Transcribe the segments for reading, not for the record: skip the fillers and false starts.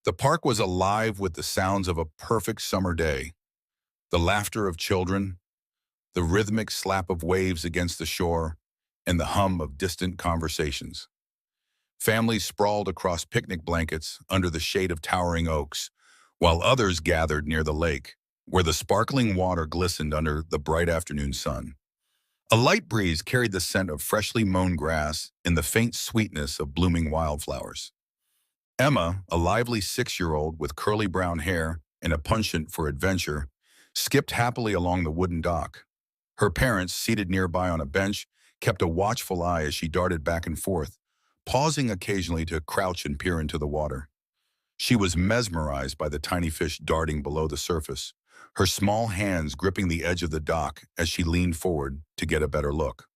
The park was alive with the sounds of a perfect summer day, the laughter of children, the rhythmic slap of waves against the shore, and the hum of distant conversations. Families sprawled across picnic blankets under the shade of towering oaks, while others gathered near the lake, where the sparkling water glistened under the bright afternoon sun. A light breeze carried the scent of freshly mown grass and the faint sweetness of blooming wildflowers. Emma, a lively 6-year-old with curly brown hair and a penchant for adventure, skipped happily along the wooden dock. Her parents, seated nearby on a bench, kept a watchful eye as she darted back and forth, pausing occasionally to crouch and peer into the water. She was mesmerized by the tiny fish darting below the surface, her small hands gripping the edge of the dock as she leaned forward to get a better look.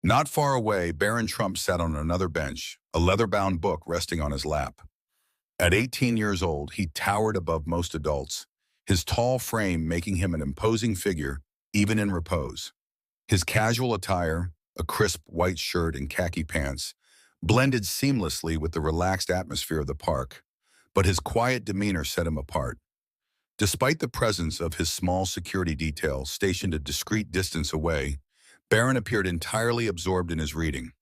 Not far away, Barron Trump sat on another bench, a leather-bound book resting on his lap. At 18 years old, he towered above most adults, his tall frame making him an imposing figure, even in repose. His casual attire, a crisp white shirt and khaki pants, blended seamlessly with the relaxed atmosphere of the park, but his quiet demeanor set him apart. Despite the presence of his small security detail stationed a discreet distance away, Barron appeared entirely absorbed in his reading.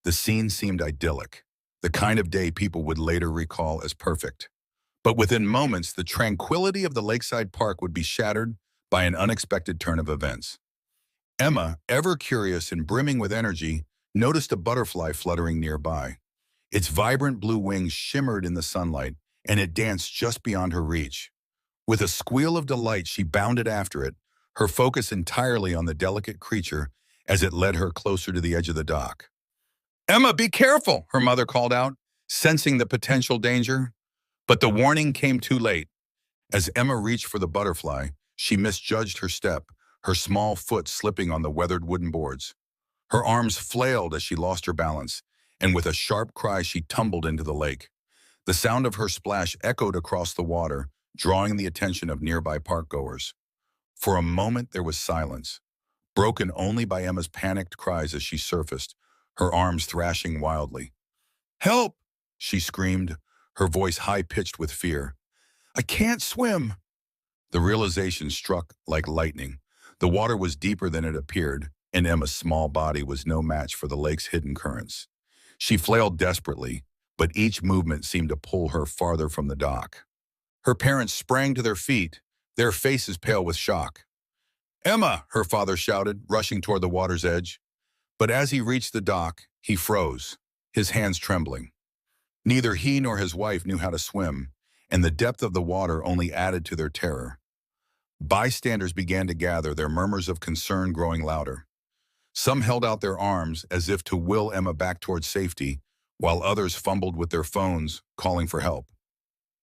The scene seemed idyllic, the kind of day people would later recall as perfect. But within moments, the tranquility of the lakeside park would be shattered by an unexpected turn of events. Emma, ever curious and brimming with energy, noticed a butterfly fluttering nearby. Its vibrant blue wings shimmered in the sunlight, and it danced just beyond her reach. With a squeal of delight, she bounded after it, her focus entirely on the delicate creature as it led her closer to the edge of the dock. "Emma, be careful," her mother called out, sensing the potential danger. But the warning came too late. As Emma reached for the butterfly, she misjudged her step, her small foot slipping on the weathered wooden boards. Her arms flailed as she lost her balance, and with a sharp cry she tumbled into the lake. The sound of her splash echoed across the water, drawing the attention of nearby parkgoers. For a moment there was silence, broken only by Emma's panicked cries as she surfaced, her arms thrashing wildly. "Help!" she screamed, her voice high-pitched with fear. "I can't swim!" The realization struck like lightning. The water was deeper than it appeared, and Emma's small body was no match for the lake's hidden currents. She flailed desperately, but each movement seemed to pull her farther from the dock. Her parents sprang to their feet, their faces pale with shock. "Emma!" her father shouted, rushing toward the water's edge. But as he reached the dock, he froze, his hands trembling. Neither he nor his wife knew how to swim, and the depth of the water only added to their terror. Bystanders began to gather, their murmurs of concern growing louder. Some held out their arms as if to will Emma back towards safety, while others fumbled with their phones, calling for help.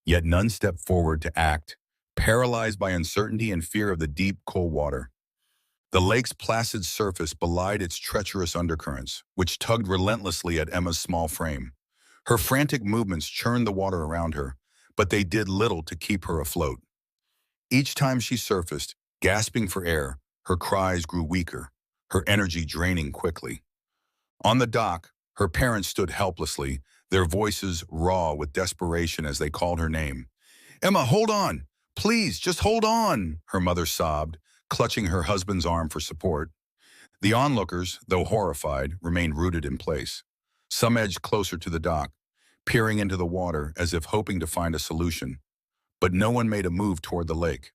Yet none stepped forward to act, paralyzed by uncertainty and fear of the deep, cold water. The lake's placid surface belied its treacherous undercurrents, which tugged relentlessly at Emma's small frame. Her frantic movements churned the water around her, but they did little to keep her afloat. Each time she surfaced, gasping for air, her cries grew weaker, her energy draining quickly. On the dock, her parents stood helplessly, their voices raw with desperation as they called her name. "Emma, hold on! Please, just hold on!" her mother sobbed, clutching her husband's arm for support. The onlookers, though horrified, remained rooted in place. Some edged closer to the dock, peering into the water as if hoping to find a solution. But no one made a move toward the lake.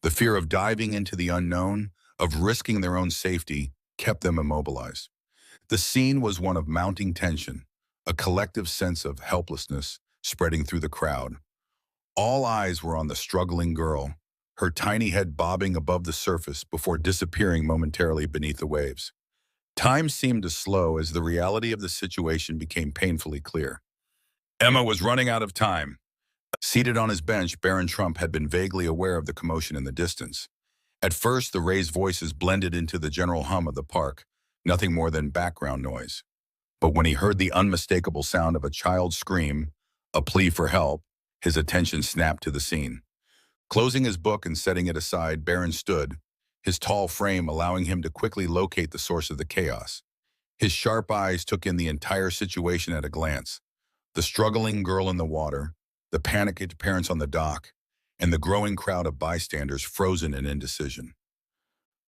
The fear of diving into the unknown, of risking their own safety, kept them immobilized. The scene was one of mounting tension, a collective sense of helplessness spreading through the crowd. All eyes were on the struggling girl, her tiny head bobbing above the surface before disappearing momentarily beneath the waves. Time seemed to slow as the reality of the situation became painfully clear. Emma was running out of time. Seated on his bench, Barron Trump had been vaguely aware of the commotion in the distance. At first, the raised voices blended into the general hum of the park, nothing more than background noise. But when he heard the unmistakable sound of a child's scream, a plea for help, his attention snapped to the scene. Closing his book and setting it aside, Barron stood, his tall frame allowing him to quickly locate the source of the chaos. His sharp eyes took in the entire situation at a glance. The struggling girl in the water, the panicked parents on the dock, and the growing crowd of bystanders frozen in indecision.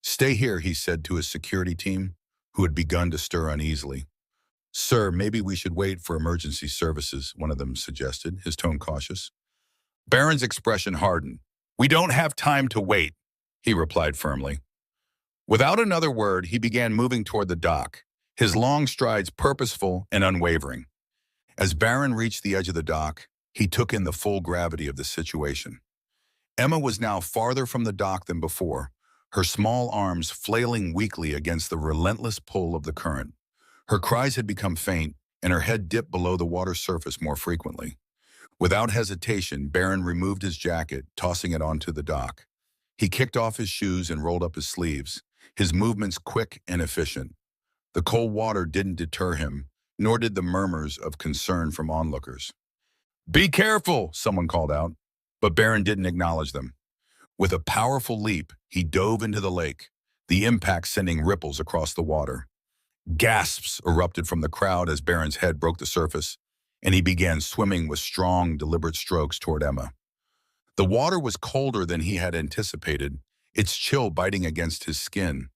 "Stay here," he said to his security team, who had begun to stir uneasily. "Sir, maybe we should wait for emergency services," one of them suggested, his tone cautious. Barron's expression hardened. "We don't have time to wait," he replied firmly. Without another word, he began moving toward the dock, his long strides purposeful and unwavering. As Barron reached the edge of the dock, he took in the full gravity of the situation. Emma was now farther from the dock than before, her small arms flailing weakly against the relentless pull of the current. Her cries had become faint, and her head dipped below the water's surface more frequently. Without hesitation, Barron removed his jacket, tossing it onto the dock. He kicked off his shoes and rolled up his sleeves, his movements quick and efficient. The cold water didn't deter him, nor did the murmurs of concern from onlookers. "Be careful," someone called out, but Barron didn't acknowledge them. With a powerful leap, he dove into the lake, the impact sending ripples across the water. Gasps erupted from the crowd as Barron's head broke the surface, and he began swimming with strong, deliberate strokes toward Emma. The water was colder than he had anticipated, its chill biting against his skin.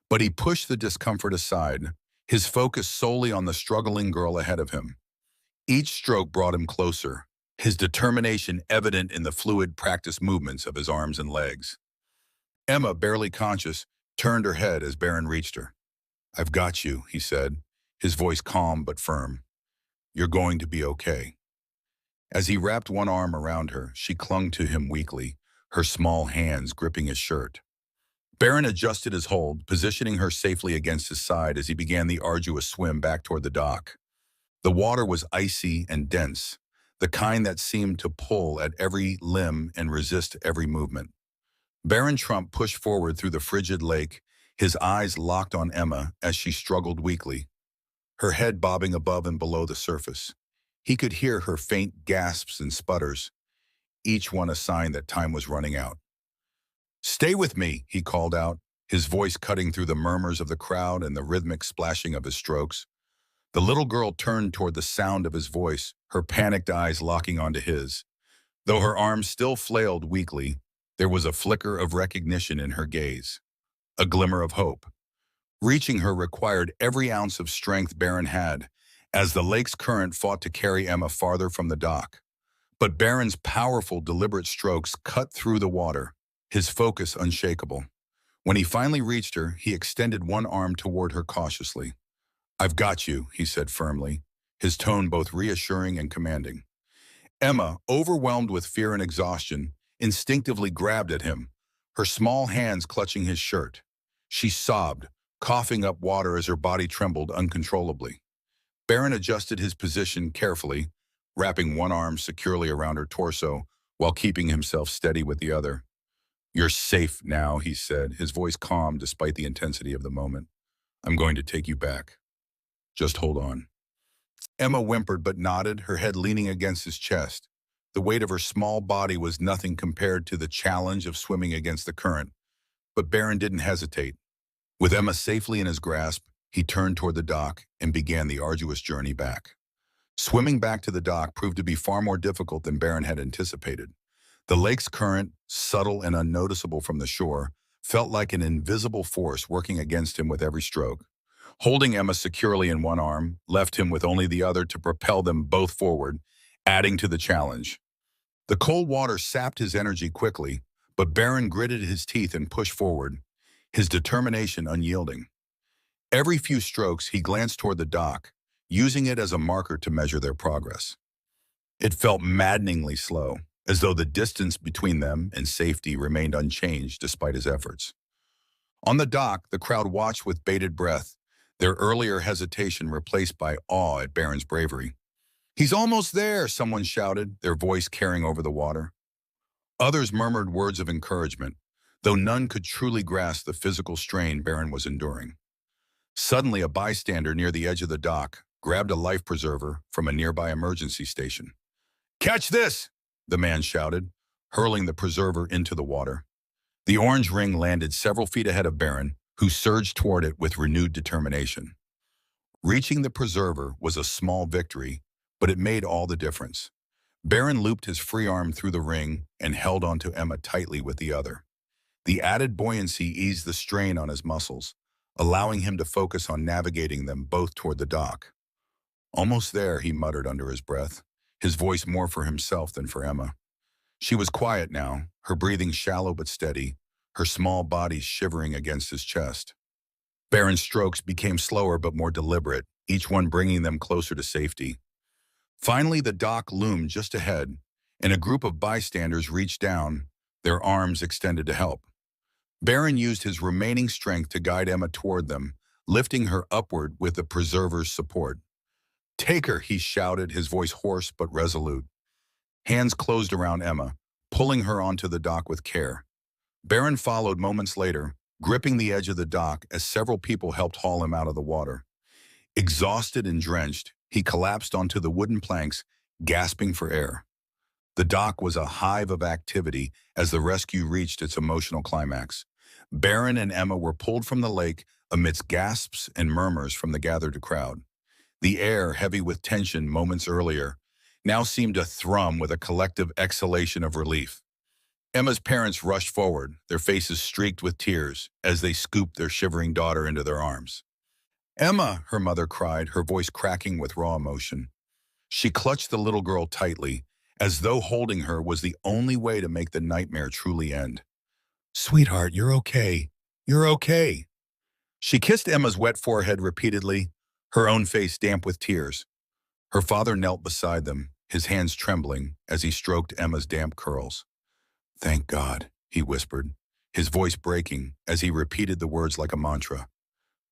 But he pushed the discomfort aside, his focus solely on the struggling girl ahead of him. Each stroke brought him closer, his determination evident in the fluid practice movements of his arms and legs. Emma, barely conscious, turned her head as Barron reached her. "I've got you," he said, his voice calm but firm. "You're going to be okay." As he wrapped one arm around her, she clung to him weakly, her small hands gripping his shirt. Barron adjusted his hold, positioning her safely against his side as he began the arduous swim back toward the dock. The water was icy and dense, the kind that seemed to pull at every limb and resist every movement. Barron Trump pushed forward through the frigid lake, his eyes locked on Emma as she struggled weakly, her head bobbing above and below the surface. He could hear her faint gasps and sputters, each one a sign that time was running out. "Stay with me," he called out, his voice cutting through the murmurs of the crowd and the rhythmic splashing of his strokes. The little girl turned toward the sound of his voice, her panicked eyes locking onto his. Though her arms still flailed weakly, there was a flicker of recognition in her gaze, a glimmer of hope. Reaching her required every ounce of strength Barron had, as the lake's current fought to carry Emma farther from the dock. But Barron's powerful, deliberate strokes cut through the water, his focus unshakable. When he finally reached her, he extended one arm toward her cautiously. "I've got you," he said firmly, his tone both reassuring and commanding. Emma, overwhelmed with fear and exhaustion, instinctively grabbed at him, her small hands clutching his shirt. She sobbed, coughing up water as her body trembled uncontrollably. Barron adjusted his position carefully, wrapping one arm securely around her torso while keeping himself steady with the other. "You're safe now," he said, his voice calm despite the intensity of the moment. "I'm going to take you back. Just hold on." Emma whimpered but nodded, her head leaning against his chest. The weight of her small body was nothing compared to the challenge of swimming against the current. But Barron didn't hesitate. With Emma safely in his grasp, he turned toward the dock and began the arduous journey back. Swimming back to the dock proved to be far more difficult than Barron had anticipated. The lake's current, subtle and unnoticeable from the shore, felt like an invisible force working against him with every stroke. Holding Emma securely in one arm left him with only the other to propel them both forward, adding to the challenge. The cold water sapped his energy quickly, but Barron gritted his teeth and pushed forward, his determination unyielding. Every few strokes, he glanced toward the dock, using it as a marker to measure their progress. It felt maddeningly slow, as though the distance between them and safety remained unchanged despite his efforts. On the dock, the crowd watched with bated breath, their earlier hesitation replaced by awe at Barron's bravery. "He's almost there," someone shouted, their voice carrying over the water. Others murmured words of encouragement, though none could truly grasp the physical strain Barron was enduring. Suddenly, a bystander near the edge of the dock grabbed a life preserver from a nearby emergency station. "Catch this!" the man shouted, hurling the preserver into the water. The orange ring landed several feet ahead of Barron, who surged toward it with renewed determination. Reaching the preserver was a small victory, but it made all the difference. Barron looped his free arm through the ring and held onto Emma tightly with the other. The added buoyancy eased the strain on his muscles, allowing him to focus on navigating them both toward the dock. Almost there, he muttered under his breath, his voice more for himself than for Emma. She was quiet now, her breathing shallow but steady, her small body shivering against his chest. Barron's strokes became slower but more deliberate, each one bringing them closer to safety. Finally, the dock loomed just ahead, and a group of bystanders reached down, their arms extended to help. Barron used his remaining strength to guide Emma toward them, lifting her upward with the preserver's support. "Take her," he shouted, his voice hoarse but resolute. Hands closed around Emma, pulling her onto the dock with care. Barron followed moments later, gripping the edge of the dock as several people helped haul him out of the water. Exhausted and drenched, he collapsed onto the wooden planks, gasping for air. The dock was a hive of activity as the rescue reached its emotional climax. Barron and Emma were pulled from the lake amidst gasps and murmurs from the gathered crowd. The air, heavy with tension moments earlier, now seemed to thrum with a collective exhalation of relief. Emma's parents rushed forward, their faces streaked with tears, as they scooped their shivering daughter into their arms. "Emma," her mother cried, her voice cracking with raw emotion. She clutched the little girl tightly, as though holding her was the only way to make the nightmare truly end. "Sweetheart, you're okay. You're okay." She kissed Emma's wet forehead repeatedly, her own face damp with tears. Her father knelt beside them, his hands trembling as he stroked Emma's damp curls. "Thank God," he whispered, his voice breaking as he repeated the words like a mantra.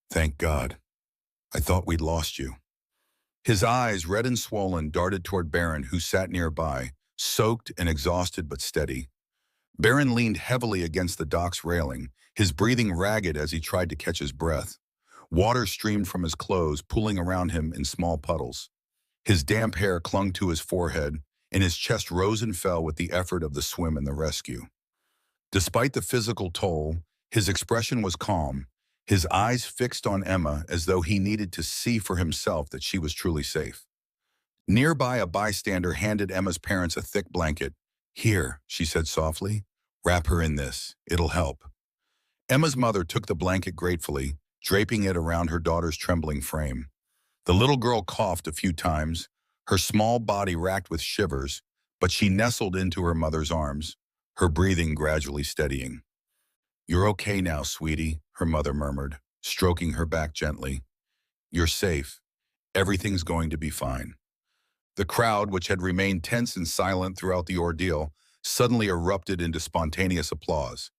"Thank God. I thought we'd lost you." His eyes, red and swollen, darted toward Barron, who sat nearby, soaked and exhausted but steady. Barron leaned heavily against the dock's railing, his breathing ragged as he tried to catch his breath. Water streamed from his clothes, pooling around him in small puddles. His damp hair clung to his forehead, and his chest rose and fell with the effort of the swim and the rescue. Despite the physical toll, his expression was calm, his eyes fixed on Emma as though he needed to see for himself that she was truly safe. Nearby, a bystander handed Emma's parents a thick blanket. "Here," she said softly, "wrap her in this. It'll help." Emma's mother took the blanket gratefully, draping it around her daughter's trembling frame. The little girl coughed a few times, her small body racked with shivers, but she nestled into her mother's arms, her breathing gradually steadying. "You're okay now, sweetie," her mother murmured, stroking her back gently. "You're safe. Everything's going to be fine." The crowd, which had remained tense and silent throughout the ordeal, suddenly erupted into spontaneous applause.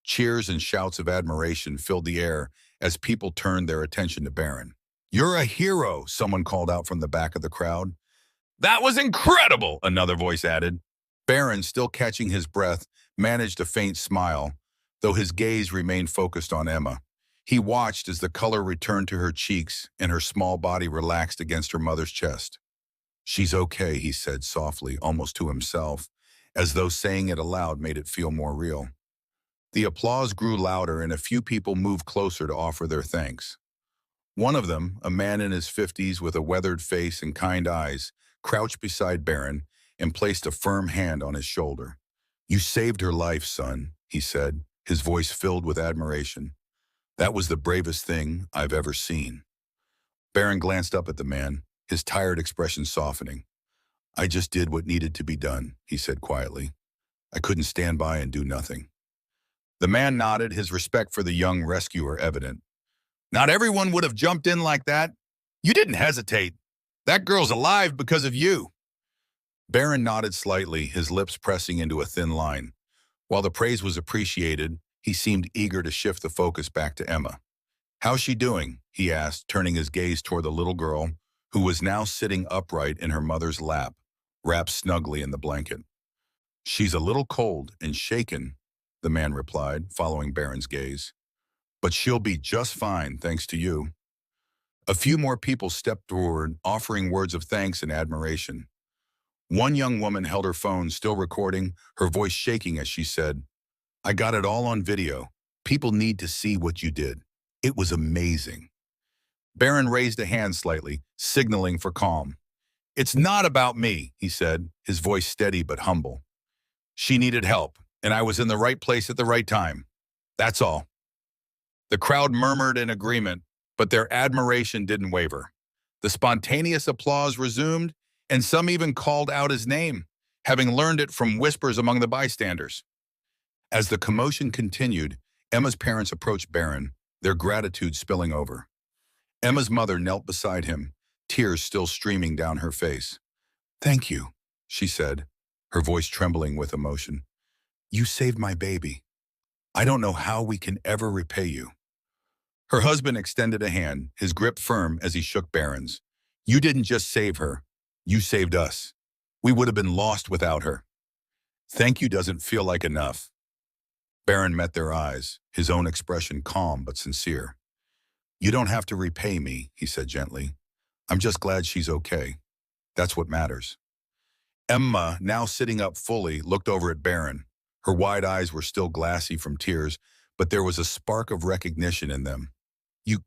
Cheers and shouts of admiration filled the air as people turned their attention to Barron. "You're a hero," someone called out from the back of the crowd. "That was incredible," another voice added. Barron, still catching his breath, managed a faint smile, though his gaze remained focused on Emma. He watched as the color returned to her cheeks and her small body relaxed against her mother's chest. "She's okay," he said softly, almost to himself, as though saying it aloud made it feel more real. The applause grew louder and a few people moved closer to offer their thanks. One of them, a man in his 50s with a weathered face and kind eyes, crouched beside Barron and placed a firm hand on his shoulder. "You saved her life, son," he said, his voice filled with admiration. "That was the bravest thing I've ever seen." Barron glanced up at the man, his tired expression softening. "I just did what needed to be done," he said quietly. "I couldn't stand by and do nothing." The man nodded, his respect for the young rescuer evident. "Not everyone would have jumped in like that. You didn't hesitate. That girl's alive because of you." Barron nodded slightly, his lips pressing into a thin line. While the praise was appreciated, he seemed eager to shift the focus back to Emma. "How's she doing?" he asked, turning his gaze toward the little girl, who was now sitting upright in her mother's lap, wrapped snugly in the blanket. "She's a little cold and shaken," the man replied, following Barron's gaze. "But she'll be just fine, thanks to you." A few more people stepped forward, offering words of thanks and admiration. One young woman held her phone, still recording, her voice shaking as she said, "I got it all on video. People need to see what you did. It was amazing." Barron raised a hand slightly, signaling for calm. It's not about me, he said, his voice steady but humble. She needed help, and I was in the right place at the right time. That's all. The crowd murmured in agreement, but their admiration didn't waver. The spontaneous applause resumed, and some even called out his name, having learned it from whispers among the bystanders. As the commotion continued, Emma's parents approached Barron, their gratitude spilling over. Emma's mother knelt beside him, tears still streaming down her face. "Thank you," she said, her voice trembling with emotion. "You saved my baby. I don't know how we can ever repay you." Her husband extended a hand, his grip firm as he shook Barron's. "You didn't just save her. You saved us. We would have been lost without her." "Thank you doesn't feel like enough." Barron met their eyes, his own expression calm but sincere. "You don't have to repay me," he said gently. "I'm just glad she's okay. That's what matters." Emma, now sitting up fully, looked over at Barron. Her wide eyes were still glassy from tears, but there was a spark of recognition in them. You,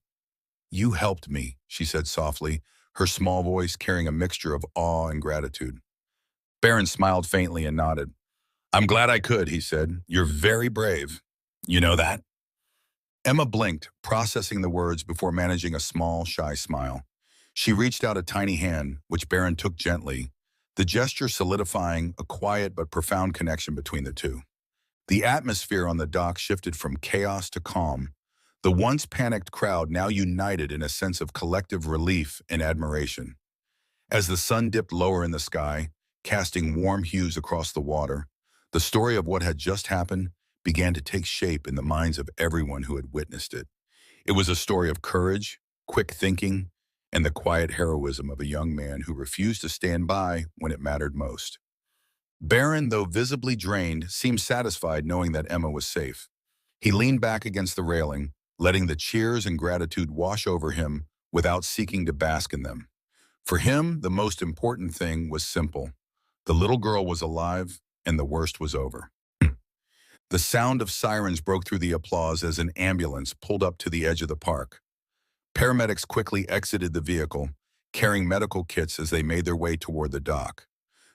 you helped me," she said softly, her small voice carrying a mixture of awe and gratitude. Barron smiled faintly and nodded. "I'm glad I could," he said. "You're very brave. You know that?" Emma blinked, processing the words before managing a small, shy smile. She reached out a tiny hand, which Barron took gently, the gesture solidifying a quiet but profound connection between the two. The atmosphere on the dock shifted from chaos to calm, the once panicked crowd now united in a sense of collective relief and admiration. As the sun dipped lower in the sky, casting warm hues across the water, the story of what had just happened began to take shape in the minds of everyone who had witnessed it. It was a story of courage, quick thinking, and the quiet heroism of a young man who refused to stand by when it mattered most. Barron, though visibly drained, seemed satisfied knowing that Emma was safe. He leaned back against the railing, letting the cheers and gratitude wash over him without seeking to bask in them. For him, the most important thing was simple. The little girl was alive, and the worst was over. The sound of sirens broke through the applause as an ambulance pulled up to the edge of the park. Paramedics quickly exited the vehicle, carrying medical kits as they made their way toward the dock.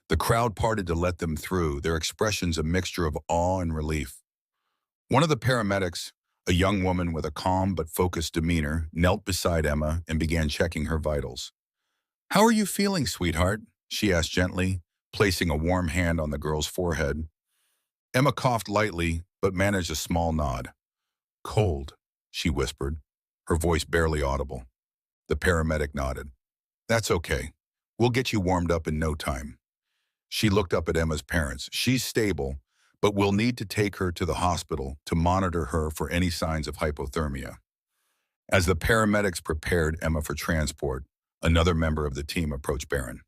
The crowd parted to let them through, their expressions a mixture of awe and relief. One of the paramedics, a young woman with a calm but focused demeanor, knelt beside Emma and began checking her vitals. "How are you feeling, sweetheart?" she asked gently, placing a warm hand on the girl's forehead. Emma coughed lightly, but managed a small nod. "Cold," she whispered, her voice barely audible. The paramedic nodded. "That's okay. We'll get you warmed up in no time." She looked up at Emma's parents. "She's stable, but we'll need to take her to the hospital to monitor her for any signs of hypothermia." As the paramedics prepared Emma for transport, another member of the team approached Barron.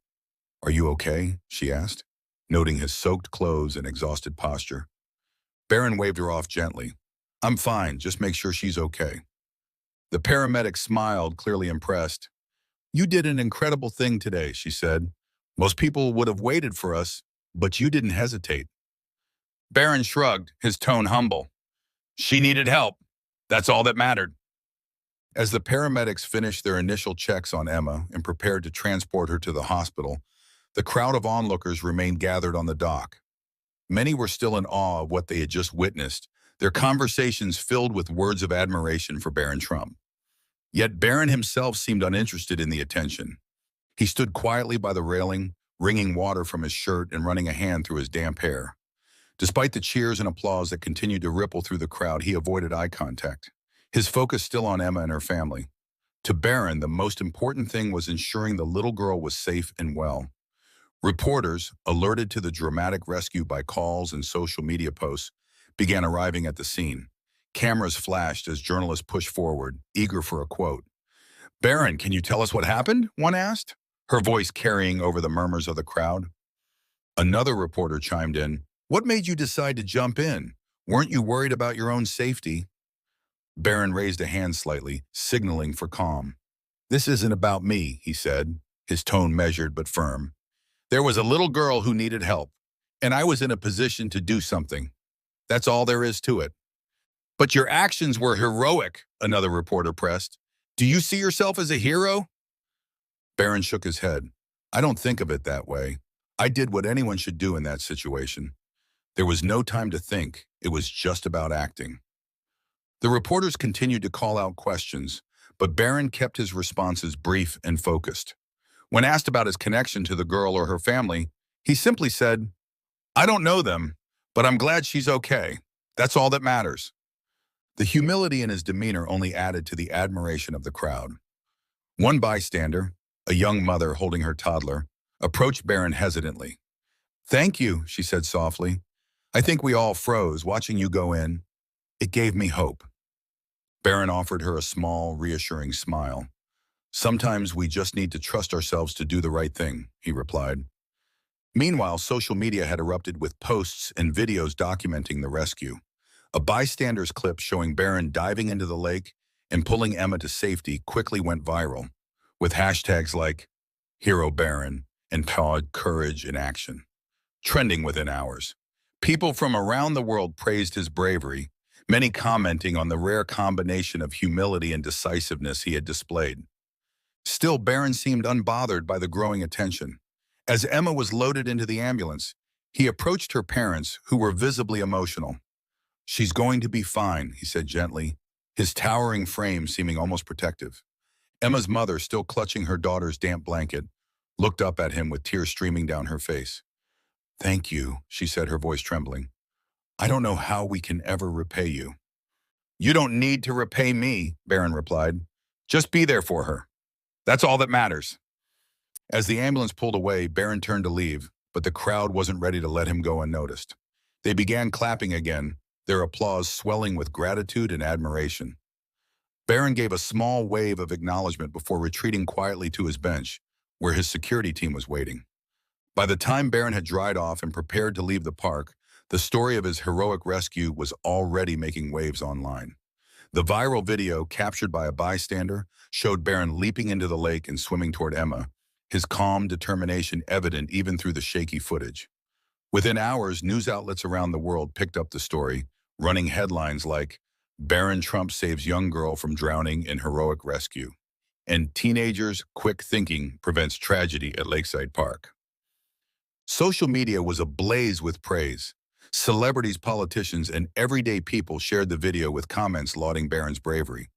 "Are you okay?" she asked, noting his soaked clothes and exhausted posture. Barron waved her off gently. "I'm fine, just make sure she's okay." The paramedic smiled, clearly impressed. "You did an incredible thing today," she said. "Most people would have waited for us, but you didn't hesitate." Barron shrugged, his tone humble. "She needed help. That's all that mattered." As the paramedics finished their initial checks on Emma and prepared to transport her to the hospital, the crowd of onlookers remained gathered on the dock. Many were still in awe of what they had just witnessed, their conversations filled with words of admiration for Barron Trump. Yet Barron himself seemed uninterested in the attention. He stood quietly by the railing, wringing water from his shirt and running a hand through his damp hair. Despite the cheers and applause that continued to ripple through the crowd, he avoided eye contact, his focus still on Emma and her family. To Barron, the most important thing was ensuring the little girl was safe and well. Reporters, alerted to the dramatic rescue by calls and social media posts, began arriving at the scene. Cameras flashed as journalists pushed forward, eager for a quote. "Barron, can you tell us what happened?" one asked, her voice carrying over the murmurs of the crowd. Another reporter chimed in. "What made you decide to jump in? Weren't you worried about your own safety?" Barron raised a hand slightly, signaling for calm. "This isn't about me," he said, his tone measured but firm. "There was a little girl who needed help, and I was in a position to do something. That's all there is to it." "But your actions were heroic," another reporter pressed. "Do you see yourself as a hero?" Barron shook his head. I don't think of it that way. I did what anyone should do in that situation. There was no time to think. It was just about acting. The reporters continued to call out questions, but Barron kept his responses brief and focused. When asked about his connection to the girl or her family, he simply said, "I don't know them, but I'm glad she's okay. That's all that matters." The humility in his demeanor only added to the admiration of the crowd. One bystander, a young mother holding her toddler, approached Barron hesitantly. "Thank you," she said softly. "I think we all froze watching you go in. It gave me hope." Barron offered her a small, reassuring smile. "Sometimes we just need to trust ourselves to do the right thing," he replied. Meanwhile, social media had erupted with posts and videos documenting the rescue. A bystander's clip showing Barron diving into the lake and pulling Emma to safety quickly went viral, with hashtags like Hero Barron and Pod Courage in Action, trending within hours. People from around the world praised his bravery, many commenting on the rare combination of humility and decisiveness he had displayed. Still, Barron seemed unbothered by the growing attention. As Emma was loaded into the ambulance, he approached her parents, who were visibly emotional. "She's going to be fine," he said gently, his towering frame seeming almost protective. Emma's mother, still clutching her daughter's damp blanket, looked up at him with tears streaming down her face. "Thank you," she said, her voice trembling. "I don't know how we can ever repay you." "You don't need to repay me," Barron replied. "Just be there for her. That's all that matters." As the ambulance pulled away, Barron turned to leave, but the crowd wasn't ready to let him go unnoticed. They began clapping again, their applause swelling with gratitude and admiration. Barron gave a small wave of acknowledgement before retreating quietly to his bench, where his security team was waiting. By the time Barron had dried off and prepared to leave the park, the story of his heroic rescue was already making waves online. The viral video, captured by a bystander, showed Barron leaping into the lake and swimming toward Emma, his calm determination evident even through the shaky footage. Within hours, news outlets around the world picked up the story, running headlines like, "Barron Trump saves young girl from drowning in heroic rescue," and "Teenagers' quick thinking prevents tragedy at Lakeside Park." Social media was ablaze with praise. Celebrities, politicians, and everyday people shared the video with comments lauding Barron's bravery.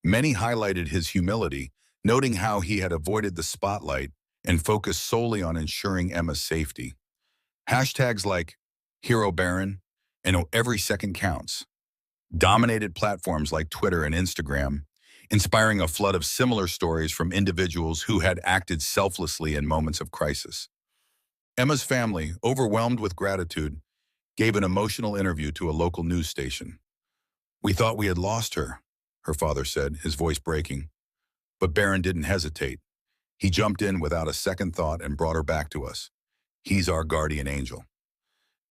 Many highlighted his humility, noting how he had avoided the spotlight and focused solely on ensuring Emma's safety. Hashtags like Hero Barron and "Every Second Counts" dominated platforms like Twitter and Instagram, inspiring a flood of similar stories from individuals who had acted selflessly in moments of crisis. Emma's family, overwhelmed with gratitude, gave an emotional interview to a local news station. "We thought we had lost her," her father said, his voice breaking. But Barron didn't hesitate. He jumped in without a second thought and brought her back to us. "He's our guardian angel."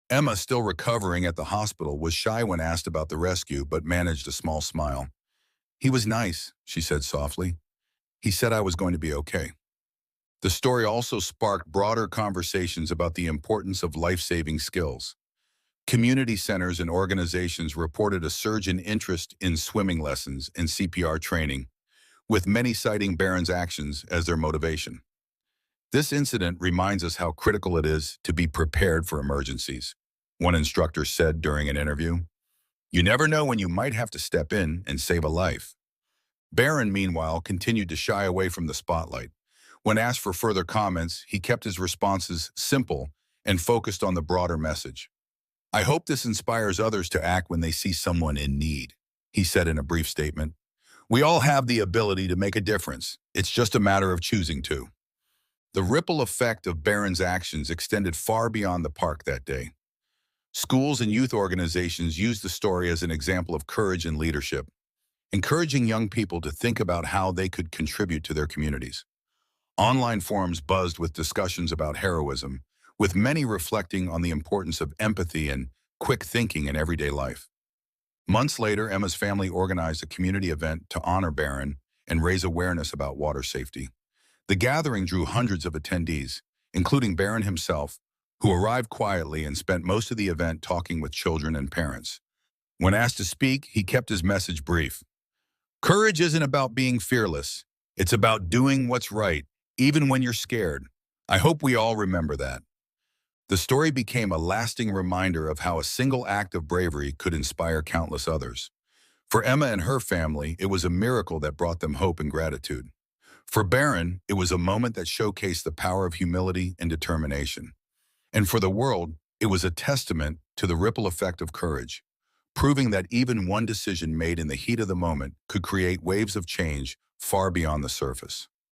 Emma, still recovering at the hospital, was shy when asked about the rescue, but managed a small smile. "He was nice," she said softly. "He said I was going to be okay." The story also sparked broader conversations about the importance of life-saving skills. Community centers and organizations reported a surge in interest in swimming lessons and CPR training, with many citing Barron's actions as their motivation. This incident reminds us how critical it is to be prepared for emergencies. One instructor said during an interview, "You never know when you might have to step in and save a life." Barron, meanwhile, continued to shy away from the spotlight. When asked for further comments, he kept his responses simple and focused on the broader message. "I hope this inspires others to act when they see someone in need," he said in a brief statement. "We all have the ability to make a difference. It's just a matter of choosing to." The ripple effect of Barron's actions extended far beyond the park that day. Schools and youth organizations used the story as an example of courage and leadership, encouraging young people to think about how they could contribute to their communities. Online forums buzzed with discussions about heroism, with many reflecting on the importance of empathy and quick thinking in everyday life. Months later, Emma's family organized a community event to honor Barron and raise awareness about water safety. The gathering drew hundreds of attendees, including Barron himself, who arrived quietly and spent most of the event talking with children and parents. When asked to speak, he kept his message brief. "Courage isn't about being fearless. It's about doing what's right, even when you're scared. I hope we all remember that. The story became a lasting reminder of how a single act of bravery could inspire countless others. For Emma and her family, it was a miracle that brought them hope and gratitude. For Barron, it was a moment that showcased the power of humility and determination. And for the world, it was a testament to the ripple effect of courage, proving that even one decision made in the heat of the moment could create waves of change far beyond the surface.